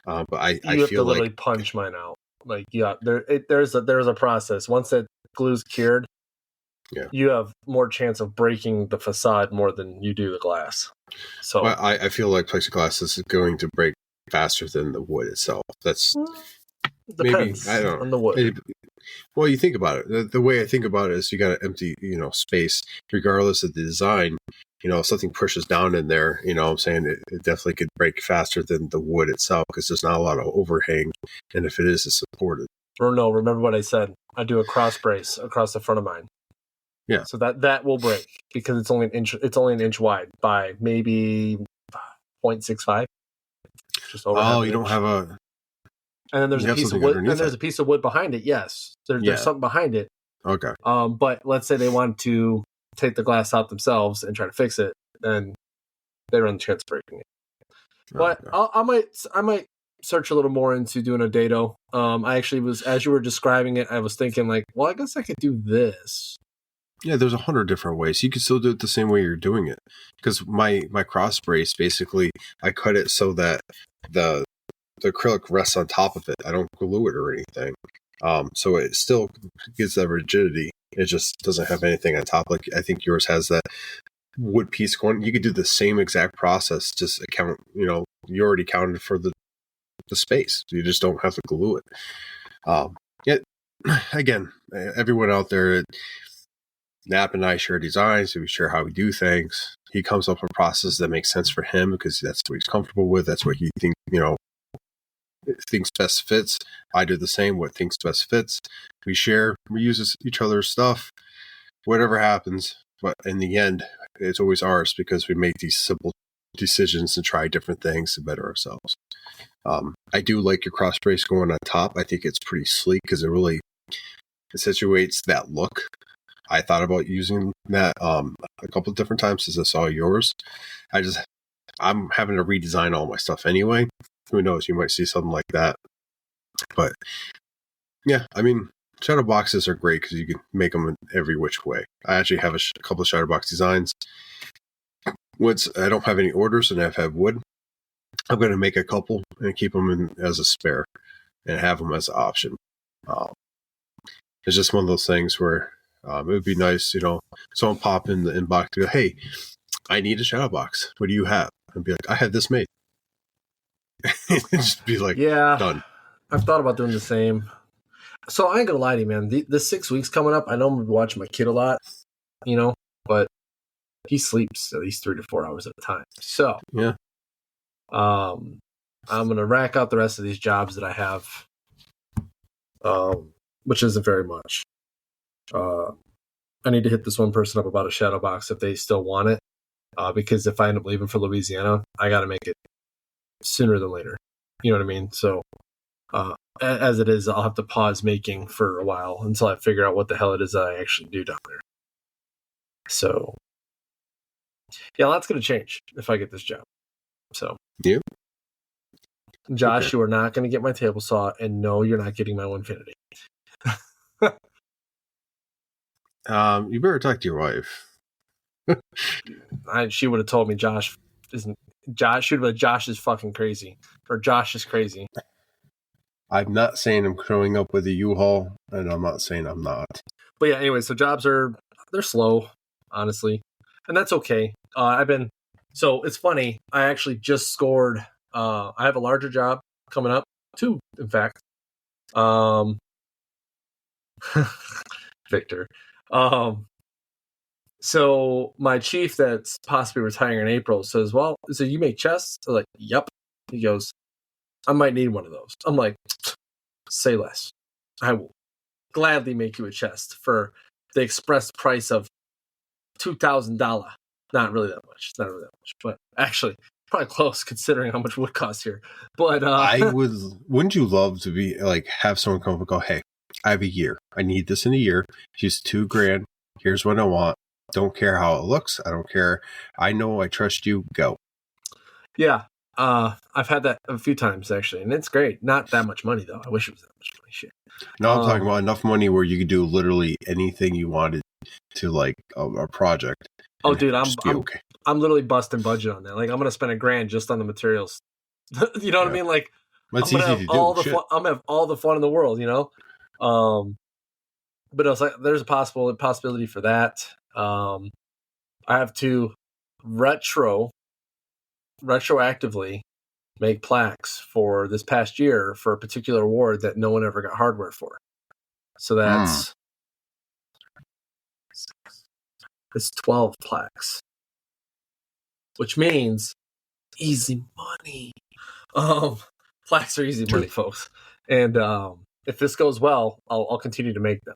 But I feel have to literally punch mine out. Like, yeah, there's a process. Once that glue's cured, you have more chance of breaking the facade more than you do the glass. So I feel like plexiglass is going to break faster than the wood itself. That's depends maybe, I don't know, on the wood. Well, you think about it. The way I think about it is you got an empty, space, regardless of the design. If something pushes down in there, I'm saying it definitely could break faster than the wood itself because there's not a lot of overhang. And if it is, it's supported. Or no, remember what I said. I do a cross brace across the front of mine. Yeah. So that will break because it's only an inch wide by maybe 0.65. Just over. Oh, you don't have a. And then there's you a have piece of something wood. underneath And there's it. a piece of wood behind it. Yes, Yeah. there's something behind it. Okay. But let's say they want to take the glass out themselves and try to fix it, then they run the chance of breaking it. But Okay. I might search a little more into doing a dado. I actually was, as you were describing it, I was thinking like, well, I guess I could do this. Yeah, there's 100 different ways. You can still do it the same way you're doing it. Because my cross brace, basically, I cut it so that the acrylic rests on top of it. I don't glue it or anything. So it still gives that rigidity. It just doesn't have anything on top. Like I think yours has that wood piece going. You could do the same exact process. Just account. You already counted for the space. You just don't have to glue it. Yet again, everyone out there. Nap and I share designs, so we share how we do things. He comes up with a process that makes sense for him because that's what he's comfortable with. That's what he thinks best fits. I do the same. What thinks best fits. We share. We use each other's stuff. Whatever happens, but in the end, it's always ours because we make these simple decisions and try different things to better ourselves. I do like your cross brace going on top. I think it's pretty sleek because it really accentuates that look. I thought about using that a couple of different times since I saw yours. I'm having to redesign all my stuff anyway. Who knows? You might see something like that. But yeah, I mean, shadow boxes are great because you can make them in every which way. I actually have a couple of shadow box designs. Once I don't have any orders and I've had wood, I'm going to make a couple and keep them in as a spare and have them as an option. It's just one of those things where it would be nice, someone pop in the inbox and go, hey, I need a shadow box. What do you have? And be like, I had this made. Just be like, yeah, done. I've thought about doing the same. So I ain't gonna lie to you, man. The 6 weeks coming up, I know I'm gonna watch my kid a lot, but he sleeps at least 3 to 4 hours at a time. So yeah, I'm gonna rack out the rest of these jobs that I have, which isn't very much. I need to hit this one person up about a shadow box if they still want it, because if I end up leaving for Louisiana, I got to make it sooner than later. You know what I mean? So as it is, I'll have to pause making for a while until I figure out what the hell it is that I actually do down there. So yeah, that's going to change if I get this job. So yeah. Josh, Okay. You are not going to get my table saw, and no, you're not getting my Winfinity. You better talk to your wife. She would have told me Josh isn't. Josh should have. Josh is fucking crazy, or Josh is crazy. I'm not saying I'm showing up with a U-Haul, and I'm not saying I'm not. But yeah, anyway, so jobs they're slow, honestly, and that's okay. So it's funny. I actually just scored. I have a larger job coming up, 2, in fact. Victor. So my chief that's possibly retiring in April says, well, so you make chests? I'm like, yep. He goes, I might need one of those. I'm like, say less. I will gladly make you a chest for the express price of $2,000. Not really that much. It's not really that much, but actually probably close considering how much wood costs here. But wouldn't you love to be like, have someone come up and go, hey, I have a year. I need this in a year. Here's $2,000. Here's what I want. Don't care how it looks. I don't care. I know I trust you. Go. Yeah. I've had that a few times actually, and it's great. Not that much money though. I wish it was that much money. Shit. No, I'm talking about enough money where you could do literally anything you wanted to, like a project. Oh, dude, I'm literally busting budget on that. Like, I'm gonna spend $1,000 just on the materials. You know what I mean? Like, that's I'm gonna easy have to do. all the fun. I'm gonna have all the fun in the world. But I was like, there's a possibility for that. I have to retroactively make plaques for this past year for a particular award that no one ever got hardware for. So that's it's 12 plaques, which means easy money. Plaques are easy money, folks. And if this goes well, I'll continue to make them.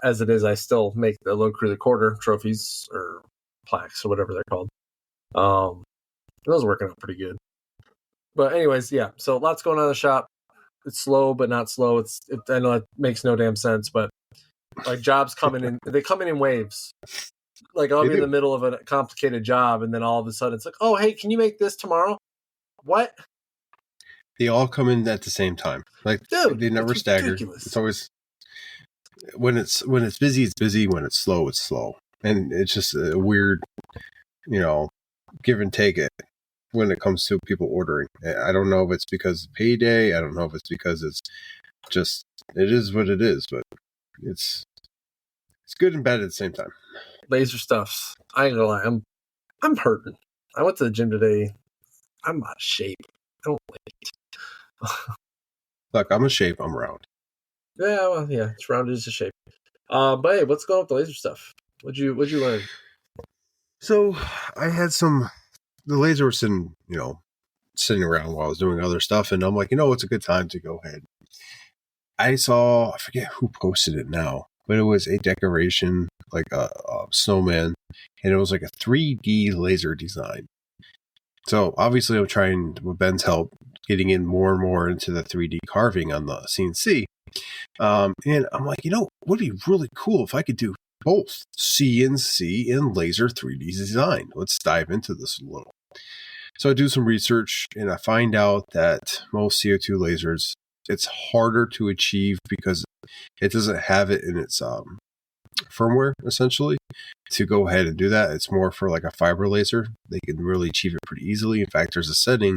As it is, I still make the Load Crew the Quarter trophies or plaques or whatever they're called. Those are working out pretty good. But anyways, yeah. So lots going on in the shop. It's slow, but not slow. I know it makes no damn sense, but like jobs coming in, they come in waves. Like I'll be in the middle of a complicated job, and then all of a sudden it's like, oh, hey, can you make this tomorrow? What? They all come in at the same time. Like, dude, they never stagger. Ridiculous. It's always when it's busy, it's busy. When it's slow, and it's just a weird, give and take it when it comes to people ordering. I don't know if it's because of payday. I don't know if it's because it's just it is what it is, but it's good and bad at the same time. Laser stuffs. I ain't gonna lie, I'm hurting. I went to the gym today. I'm out of shape. I don't like it. Look, I'm a shape. I'm round. Yeah, well, yeah, it's rounded as a shape. But hey, what's going on with the laser stuff? What'd you learn? So I had the laser was sitting around while I was doing other stuff, and I'm like, it's a good time to go ahead. I forget who posted it now, but it was a decoration, like a snowman, and it was like a 3D laser design. So obviously I'm trying, with Ben's help, getting in more and more into the 3D carving on the CNC. And I'm like, would be really cool if I could do both CNC and laser 3D design. Let's dive into this a little. So I do some research and I find out that most CO2 lasers, it's harder to achieve because it doesn't have it in its firmware, essentially, to go ahead and do that. It's more for like a fiber laser. They can really achieve it pretty easily. In fact, there's a setting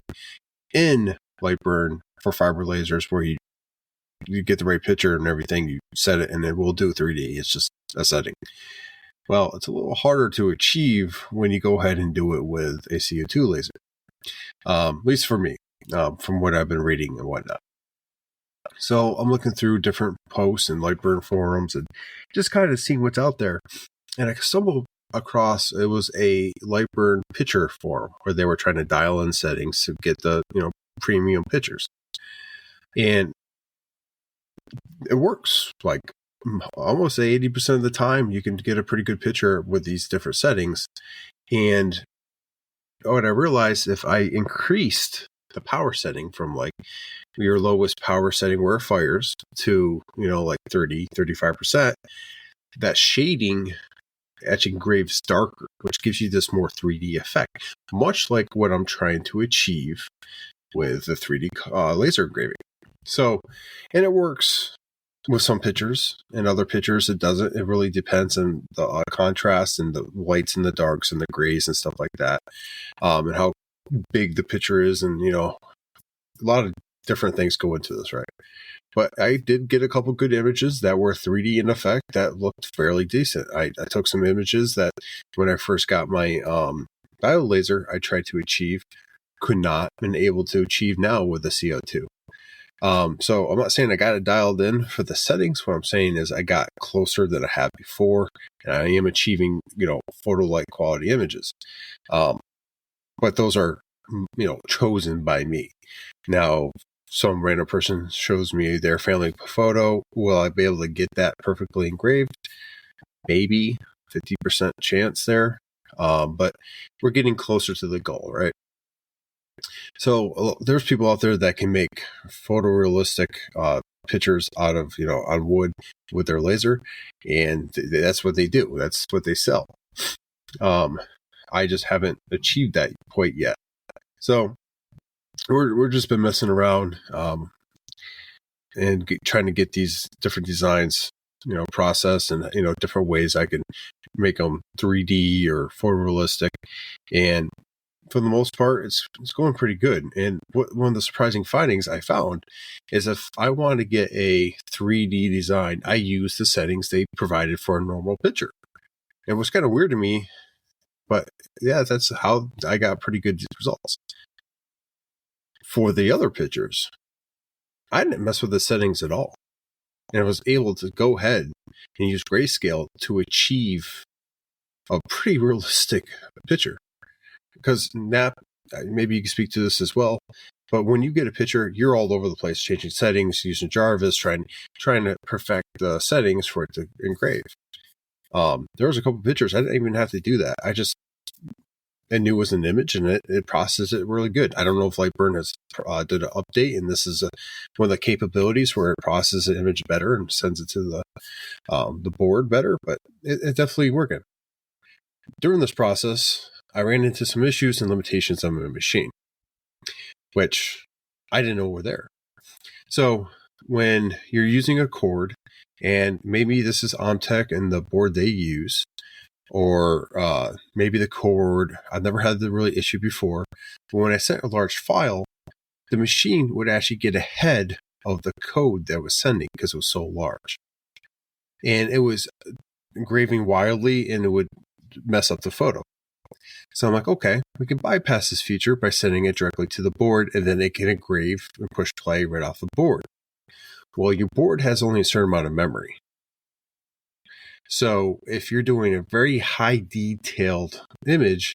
in Lightburn for fiber lasers where you get the right picture and everything, you set it and it will do 3D. It's just a setting. Well, it's a little harder to achieve when you go ahead and do it with a CO2 laser. At least for me, from what I've been reading and whatnot. So I'm looking through different posts and Lightburn forums and just kind of seeing what's out there. And I stumbled across, it was a Lightburn picture forum where they were trying to dial in settings to get the, premium pictures. And it works. Like almost 80% of the time, you can get a pretty good picture with these different settings. And what I realized, if I increased the power setting from like your lowest power setting where it fires to, like 30, 35%, that shading actually engraves darker, which gives you this more 3D effect, much like what I'm trying to achieve with the 3D laser engraving. So, and it works with some pictures, and other pictures it doesn't. It really depends on the contrast and the whites and the darks and the grays and stuff like that, and how big the picture is, and a lot of different things go into this, right? But I did get a couple good images that were 3D in effect that looked fairly decent. I took some images that when I first got my bio laser, I tried to achieve, could not, been able to achieve now with the CO2. So I'm not saying I got it dialed in for the settings. What I'm saying is I got closer than I have before, and I am achieving, photo-like quality images. But those are, chosen by me. Now, some random person shows me their family photo. Will I be able to get that perfectly engraved? Maybe 50% chance there. But we're getting closer to the goal, right? So there's people out there that can make photorealistic pictures out of, on wood with their laser. And that's what they do. That's what they sell. I just haven't achieved that quite yet. So we're just been messing around and trying to get these different designs, processed, and different ways I can make them 3D or photorealistic. And for the most part, it's going pretty good. And one of the surprising findings I found is if I want to get a 3D design, I use the settings they provided for a normal picture. It was kind of weird to me, but yeah, that's how I got pretty good results. For the other pictures, I didn't mess with the settings at all. And I was able to go ahead and use grayscale to achieve a pretty realistic picture. Because Nap, maybe you can speak to this as well. But when you get a picture, you're all over the place, changing settings, using Jarvis, trying to perfect the settings for it to engrave. There was a couple pictures I didn't even have to do that. I knew it was an image, and it processed it really good. I don't know if Lightburn has did an update, and this is one of the capabilities where it processes an image better and sends it to the board better, but it's definitely working. During this process, I ran into some issues and limitations on my machine, which I didn't know were there. So when you're using a cord, and maybe this is OMTech and the board they use, or maybe the cord, I've never had the really issue before, but when I sent a large file, the machine would actually get ahead of the code that was sending because it was so large. And it was engraving wildly, and it would mess up the photo. So I'm like, okay, we can bypass this feature by sending it directly to the board, and then it can engrave and push play right off the board. Well, your board has only a certain amount of memory. So if you're doing a very high detailed image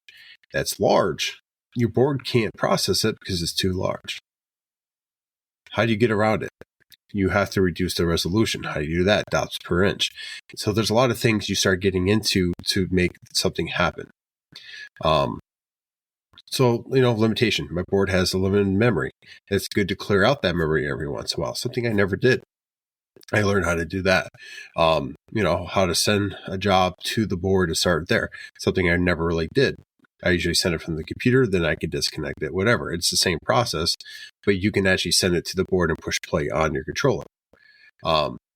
that's large, your board can't process it because it's too large. How do you get around it? You have to reduce the resolution. How do you do that? Dots per inch. So there's a lot of things you start getting into to make something happen. So, limitation. My board has a limited memory. It's good to clear out that memory every once in a while. Something I never did. I learned how to do that. How to send a job to the board to start there. Something I never really did. I usually send it from the computer, then I can disconnect it, whatever. It's the same process, but you can actually send it to the board and push play on your controller.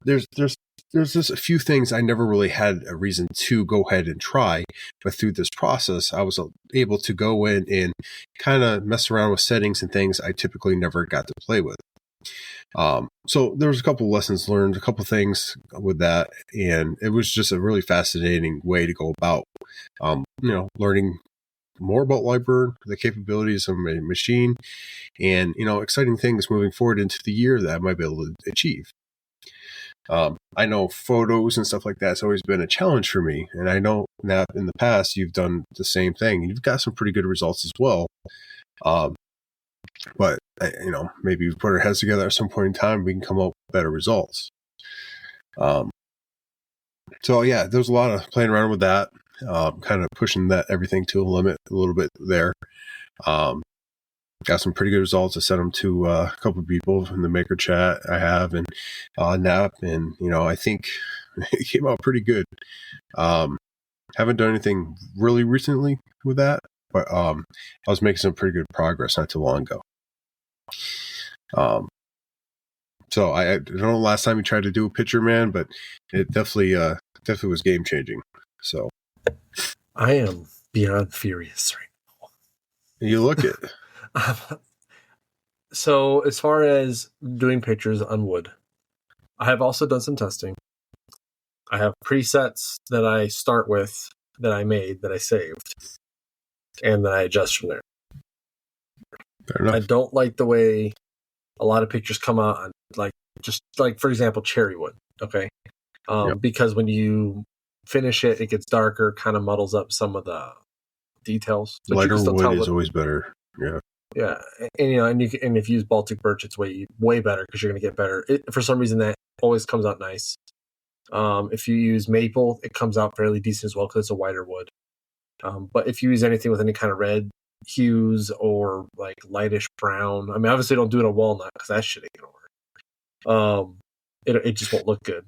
There's just a few things I never really had a reason to go ahead and try, but through this process, I was able to go in and kind of mess around with settings and things I typically never got to play with. So there was a couple lessons learned, a couple things with that, and it was just a really fascinating way to go about, learning more about Lightburn, the capabilities of my machine, and, exciting things moving forward into the year that I might be able to achieve. I know photos and stuff like that's always been a challenge for me, and I know that in the past you've done the same thing, and you've got some pretty good results as well. But maybe we put our heads together at some point in time, we can come up with better results. So yeah, there's a lot of playing around with that, kind of pushing that everything to a limit a little bit there. Got some pretty good results. I sent them to a couple of people in the maker chat I have, and NAP, and I think it came out pretty good. Haven't done anything really recently with that, but I was making some pretty good progress not too long ago. So I don't know the last time you tried to do a picture, man, but it definitely was game changing. So I am beyond furious right now. You look it. So as far as doing pictures on wood, I have also done some testing. I have presets that I start with, that I made, that I saved, and then I adjust from there. Fair enough. I don't like the way a lot of pictures come out on, for example, cherry wood. Okay. Because when you finish it, it gets darker, kind of muddles up some of the details. But lighter wood is always better. Yeah. Yeah, and if you use Baltic birch, it's way better because you're going to get better. For some reason, that always comes out nice. If you use maple, it comes out fairly decent as well because it's a whiter wood. But if you use anything with any kind of red hues or like lightish brown, I mean, obviously don't do it on walnut because that shit ain't gonna work. It just won't look good.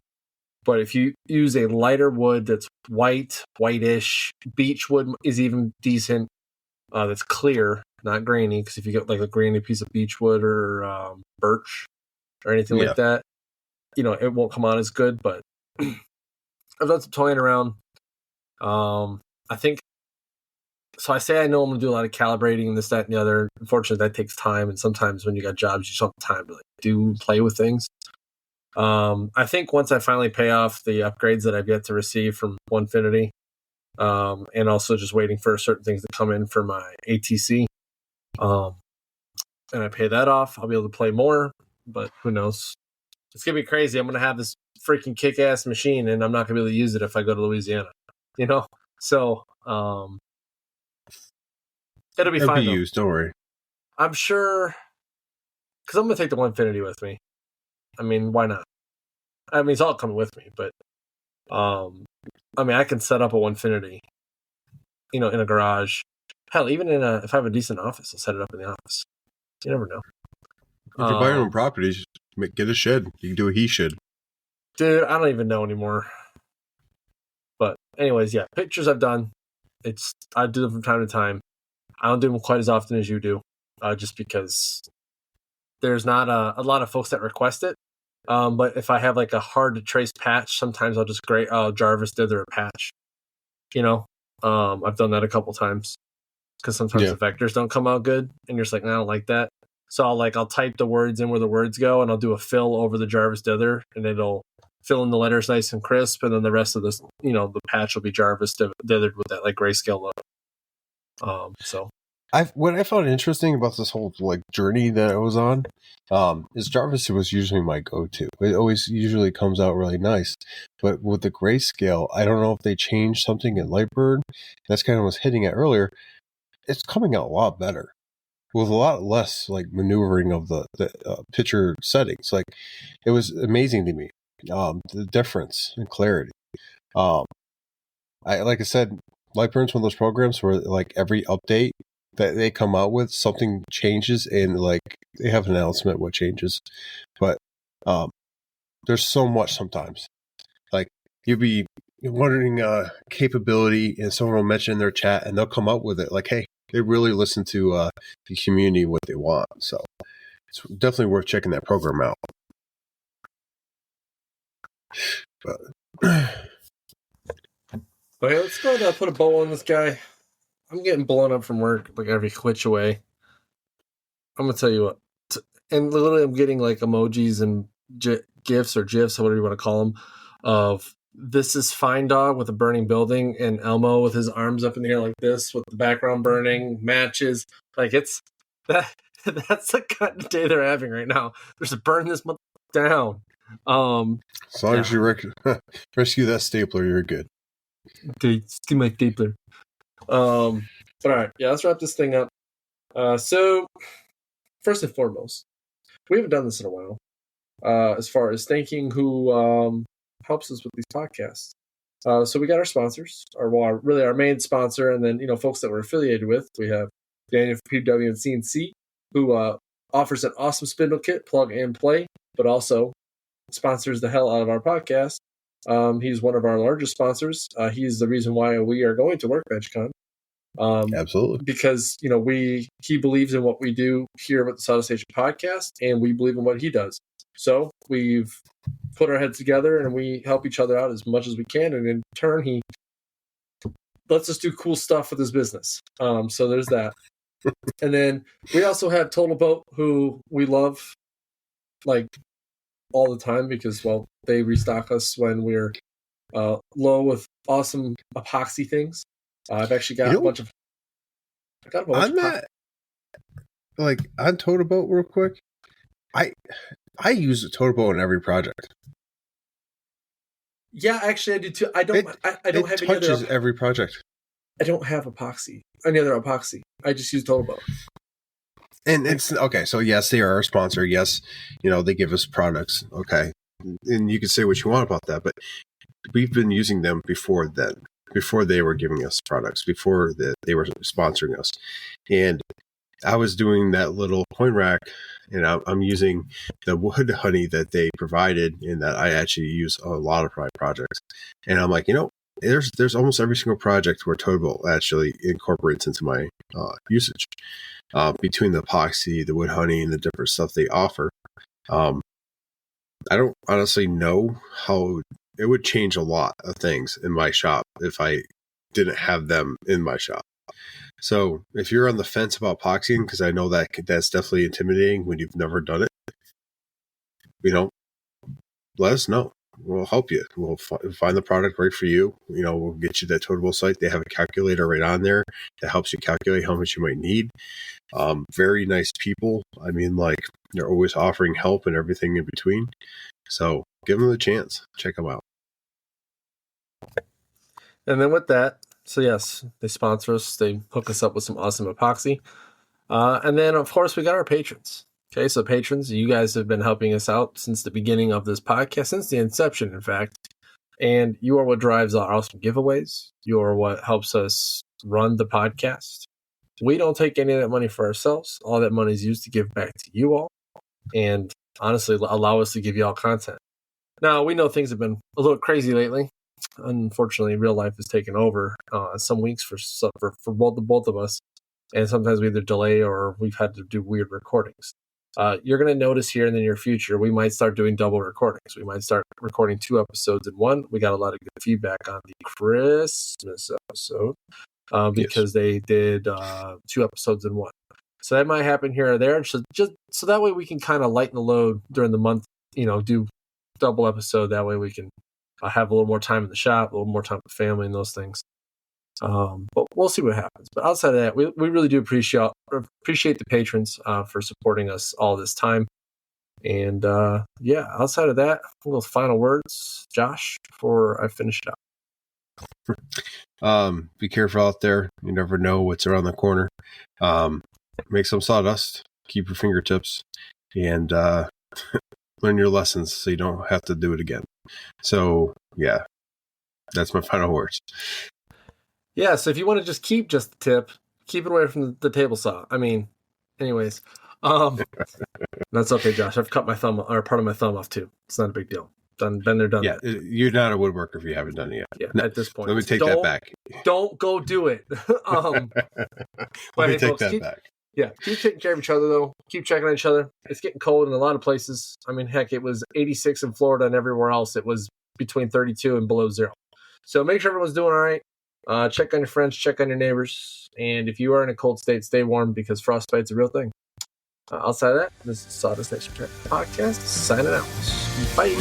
But if you use a lighter wood that's whitish, beech wood is even decent. That's clear, not grainy, because if you get like a grainy piece of beech wood or birch or anything like that, it won't come out as good. But I've done some toying around. I think so. I say I know I'm gonna do a lot of calibrating and this, that, and the other. Unfortunately, that takes time, and sometimes when you got jobs, you just don't have time to play with things. I think once I finally pay off the upgrades that I've yet to receive from Onefinity, and also just waiting for certain things to come in for my ATC, and I pay that off, I'll be able to play more. But who knows? It's gonna be crazy. I'm gonna have this freaking kick-ass machine, and I'm not gonna be able to use it if I go to Louisiana. So it'll be fine. It'll be used. Don't worry. I'm sure because I'm gonna take the Onefinity with me. I mean, why not? I mean, it's all coming with me, but I mean, I can set up a Onefinity, in a garage. Hell, even if I have a decent office, I'll set it up in the office. You never know. If you buy your own properties, get a shed. You can do a he shed. Dude, I don't even know anymore. But anyways, yeah, pictures I've done. I do them from time to time. I don't do them quite as often as you do, just because there's not a lot of folks that request it. But if I have like a hard to trace patch, sometimes I'll just Jarvis dither a patch. I've done that a couple times because sometimes the vectors don't come out good, and you're just like, I don't like that. So I'll type the words in where the words go, and I'll do a fill over the Jarvis dither, and it'll fill in the letters nice and crisp, and then the rest of this, the patch will be Jarvis dithered with that like grayscale look. What I found interesting about this whole like journey that I was on, is Jarvis was usually my go-to. It always usually comes out really nice, but with the grayscale, I don't know if they changed something in Lightburn. That's kind of what I was hitting at earlier. It's coming out a lot better with a lot less like maneuvering of the picture settings. Like it was amazing to me, the difference in clarity. Like I said, Lightburn's one of those programs where like every update that they come out with, something changes, and like they have an announcement what changes. But there's so much sometimes. Like you'll be wondering capability, and someone will mention in their chat, and they'll come up with it. Like, hey, they really listen to the community what they want. So it's definitely worth checking that program out. But okay, let's go ahead and put a bow on this guy. I'm getting blown up from work like every which way. I'm gonna tell you what, and literally I'm getting like emojis and gifs or gifs or whatever you want to call them of this is Fine Dog with a burning building and Elmo with his arms up in the air like this with the background burning matches. Like it's that that's the kind of day they're having right now. There's to burn this month down. As long as you rescue that stapler, you're good. Dude, steal my stapler. But all right, yeah, let's wrap this thing up. So first and foremost, we haven't done this in a while. As far as thanking who helps us with these podcasts. So we got our sponsors, really our main sponsor, and then folks that we're affiliated with. We have Daniel from PW and CNC, who offers an awesome spindle kit, plug and play, but also sponsors the hell out of our podcast. He's one of our largest sponsors. He's the reason why we are going to WorkbenchCon. Absolutely, because he believes in what we do here with the Sawdust Station podcast, and we believe in what he does. So we've put our heads together and we help each other out as much as we can, and in turn he lets us do cool stuff with his business. So there's that. And then we also have Totalboat, who we love like all the time because they restock us when we're low with awesome epoxy things. I've actually got a bunch of. Like on Totalboat, real quick. I use a Totalboat on every project. Yeah, actually, I do too. I don't have any other. It touches every project. I don't have any other epoxy. I just use Totalboat. And it's okay. So yes, they are our sponsor. Yes, they give us products. Okay, and you can say what you want about that, but we've been using them before then. Before they were giving us products, before they were sponsoring us. And I was doing that little coin rack, and I'm using the wood honey that they provided, and that I actually use a lot of my projects. And I'm like, there's almost every single project where Totalboat actually incorporates into my usage. Between the epoxy, the wood honey, and the different stuff they offer. I don't honestly know how it would change a lot of things in my shop if I didn't have them in my shop. So if you're on the fence about epoxying, because I know that's definitely intimidating when you've never done it, let us know. We'll help you. We'll find the product right for you. We'll get you that Totalboat site. They have a calculator right on there that helps you calculate how much you might need. Very nice people. I mean, like, they're always offering help and everything in between. So give them a chance. Check them out. And then with that, so yes, they sponsor us. They hook us up with some awesome epoxy. And then, of course, we got our patrons. Okay, so patrons, you guys have been helping us out since the beginning of this podcast, since the inception, in fact. And you are what drives our awesome giveaways. You are what helps us run the podcast. We don't take any of that money for ourselves. All that money is used to give back to you all. And honestly, allow us to give you all content. Now, we know things have been a little crazy lately. Unfortunately, real life has taken over some weeks for both of us. And sometimes we either delay or we've had to do weird recordings. You're going to notice here in the near future, we might start doing double recordings. We might start recording 2 episodes in one. We got a lot of good feedback on the Christmas episode because they did 2 episodes in one. So that might happen here or there. So that way we can kind of lighten the load during the month, do double episode. That way we can have a little more time in the shop, a little more time with family and those things. But we'll see what happens. But outside of that, we really do appreciate the patrons for supporting us all this time. And outside of that, we'll go final words, Josh, before I finish it up. Be careful out there. You never know what's around the corner. Make some sawdust. Keep your fingertips, and learn your lessons so you don't have to do it again. So yeah, that's my final words. Yeah, so if you want to just keep the tip, keep it away from the table saw. I mean, anyways, that's okay, Josh. I've cut my thumb or part of my thumb off too. It's not a big deal. Been there, done that. Yeah, you're not a woodworker if you haven't done it yet. Yeah, no, at this point. Let me take that back. Don't go do it. Let me take that back. Yeah, keep taking care of each other, though. Keep checking on each other. It's getting cold in a lot of places. I mean, heck, it was 86 in Florida, and everywhere else it was between 32 and below zero. So make sure everyone's doing all right. Check on your friends, check on your neighbors, and if you are in a cold state, stay warm because frostbite's a real thing. Outside of that, this is Sawdust Extra Podcast, signing out. Bye.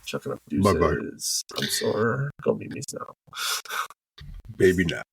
Chucking up deuces. Bye-bye. I'm sore. Go meet me now. Maybe not.